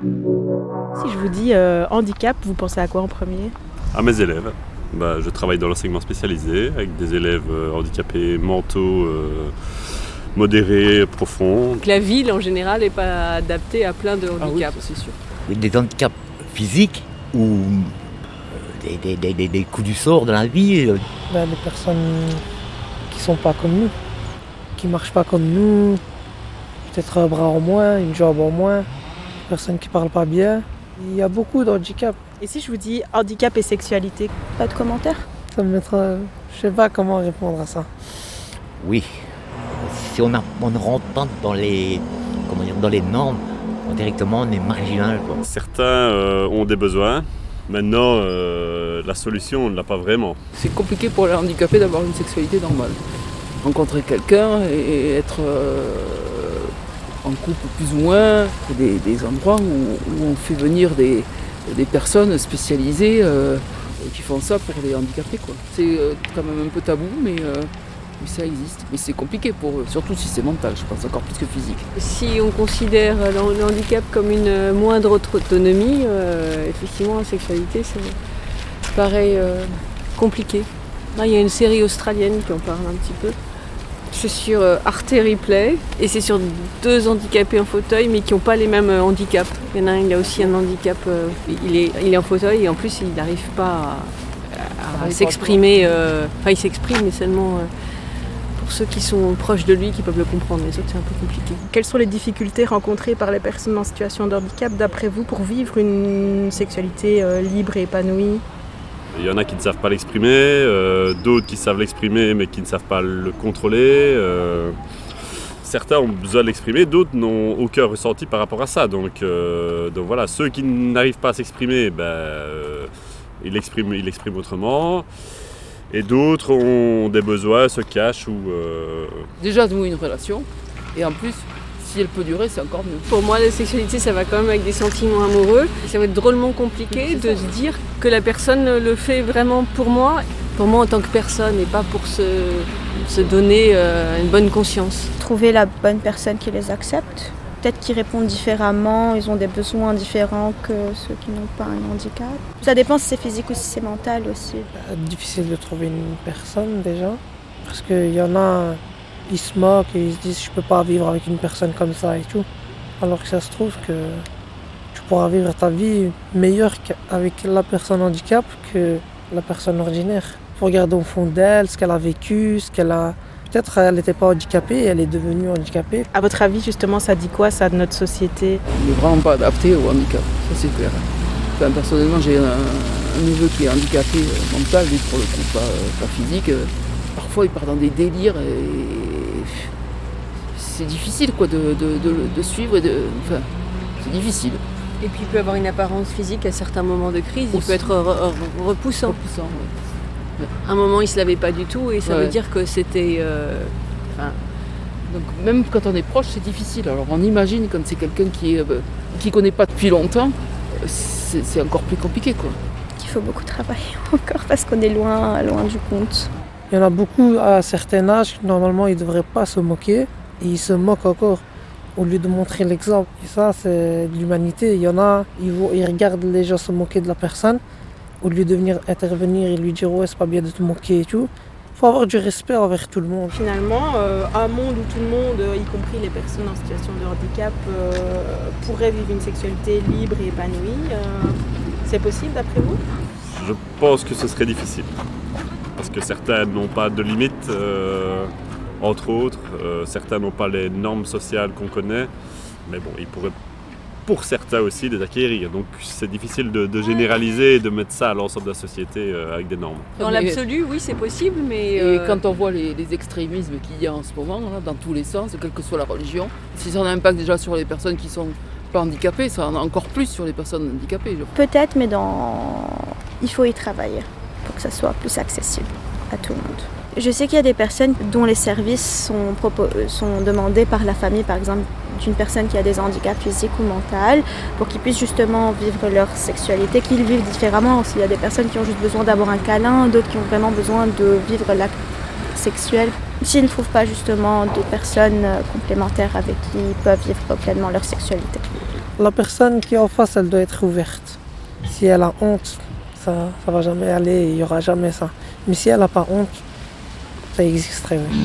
Si je vous dis handicap, vous pensez à quoi en premier? À mes élèves. Je travaille dans l'enseignement spécialisé avec des élèves handicapés mentaux modérés, profonds. La ville en général n'est pas adaptée à plein de handicaps, c'est sûr. Des handicaps physiques ou des coups du sort dans la vie. Des personnes qui sont pas comme nous, qui marchent pas comme nous, peut-être un bras en moins, une jambe en moins, des personnes qui parlent pas bien. Il y a beaucoup de handicaps. Et si je vous dis handicap et sexualité? Pas de commentaire? Ça me mettra... Je sais pas comment répondre à ça. Oui, si on ne rentre pas dans les normes, directement on est marginal, quoi. Certains ont des besoins. Maintenant, la solution, on ne l'a pas vraiment. C'est compliqué pour les handicapés d'avoir une sexualité normale. Rencontrer quelqu'un et être en couple plus ou moins, des endroits où on fait venir des personnes spécialisées qui font ça pour les handicapés, quoi. C'est quand même un peu tabou, mais ça existe. Mais c'est compliqué pour eux, surtout si c'est mental, je pense, encore plus que physique. Si on considère le handicap comme une moindre autonomie, effectivement la sexualité ça paraît compliqué. Là, il y a une série australienne qui en parle un petit peu. C'est sur Arte Replay et c'est sur 2 handicapés en fauteuil mais qui n'ont pas les mêmes handicaps. Il y en a un, il a aussi un handicap, il est en fauteuil et en plus il n'arrive pas à s'exprimer. Enfin il s'exprime mais seulement pour ceux qui sont proches de lui qui peuvent le comprendre. Les autres c'est un peu compliqué. Quelles sont les difficultés rencontrées par les personnes en situation de handicap d'après vous pour vivre une sexualité libre et épanouie? Il y en a qui ne savent pas l'exprimer, d'autres qui savent l'exprimer mais qui ne savent pas le contrôler. Certains ont besoin de l'exprimer, d'autres n'ont aucun ressenti par rapport à ça. Donc voilà, ceux qui n'arrivent pas à s'exprimer, ils l'expriment autrement. Et d'autres ont des besoins, se cachent ou... Déjà nouer une relation, et en plus, si elle peut durer, c'est encore mieux. Pour moi, la sexualité, ça va quand même avec des sentiments amoureux. Ça va être drôlement compliqué de se dire que la personne le fait vraiment pour moi en tant que personne, et pas pour se donner une bonne conscience. Trouver la bonne personne qui les accepte. Peut-être qu'ils répondent différemment, ils ont des besoins différents que ceux qui n'ont pas un handicap. Ça dépend si c'est physique ou si c'est mental aussi. Difficile de trouver une personne déjà, parce qu'il y en a... Ils se moquent et ils se disent je peux pas vivre avec une personne comme ça et tout. Alors que ça se trouve que tu pourras vivre ta vie meilleure avec la personne handicap que la personne ordinaire. Il faut regarder au fond d'elle, ce qu'elle a vécu, ce qu'elle a... Peut-être elle n'était pas handicapée et elle est devenue handicapée. À votre avis, justement, ça dit quoi, ça, de notre société? Il n'est vraiment pas adapté au handicap, ça c'est clair. Enfin, personnellement, j'ai un neveu qui est handicapé mental, lui pour le coup, pas physique. Parfois, il part dans des délires et c'est difficile quoi, de suivre. Enfin, c'est difficile. Et puis il peut avoir une apparence physique à certains moments de crise, il peut être repoussant. Ouais. À un moment, il ne se lavait pas du tout et ça veut dire que c'était... Donc même quand on est proche, c'est difficile. Alors on imagine quand c'est quelqu'un qui connaît pas depuis longtemps, c'est encore plus compliqué, quoi. Il faut beaucoup travailler encore parce qu'on est loin du compte. Il y en a beaucoup à un certain âge, normalement ils ne devraient pas se moquer, et ils se moquent encore, au lieu de montrer l'exemple. Et ça, c'est de l'humanité. Il y en a, ils regardent les gens se moquer de la personne, au lieu de venir intervenir et lui dire « ouais, c'est pas bien de te moquer et tout ». Il faut avoir du respect envers tout le monde. Finalement, un monde où tout le monde, y compris les personnes en situation de handicap, pourrait vivre une sexualité libre et épanouie, c'est possible d'après vous? Je pense que ce serait difficile. Parce que certains n'ont pas de limites, entre autres. Certains n'ont pas les normes sociales qu'on connaît. Mais bon, ils pourraient pour certains aussi les acquérir. Donc c'est difficile de généraliser et de mettre ça à l'ensemble de la société avec des normes. Dans l'absolu, oui, c'est possible, mais... Et quand on voit les extrémismes qu'il y a en ce moment, là, dans tous les sens, quelle que soit la religion, si ça a un impact déjà sur les personnes qui sont pas handicapées, ça en a encore plus sur les personnes handicapées. Peut-être, mais il faut y travailler pour que ça soit plus accessible à tout le monde. Je sais qu'il y a des personnes dont les services sont demandés par la famille, par exemple d'une personne qui a des handicaps physiques ou mentaux, pour qu'ils puissent justement vivre leur sexualité, qu'ils vivent différemment. Il y a des personnes qui ont juste besoin d'avoir un câlin, d'autres qui ont vraiment besoin de vivre l'acte sexuel. S'ils ne trouvent pas justement des personnes complémentaires avec qui ils peuvent vivre pleinement leur sexualité. La personne qui est en face, elle doit être ouverte. Si elle a honte, ça va jamais aller, il n'y aura jamais ça. Mais si elle n'a pas honte, ça existerait, oui.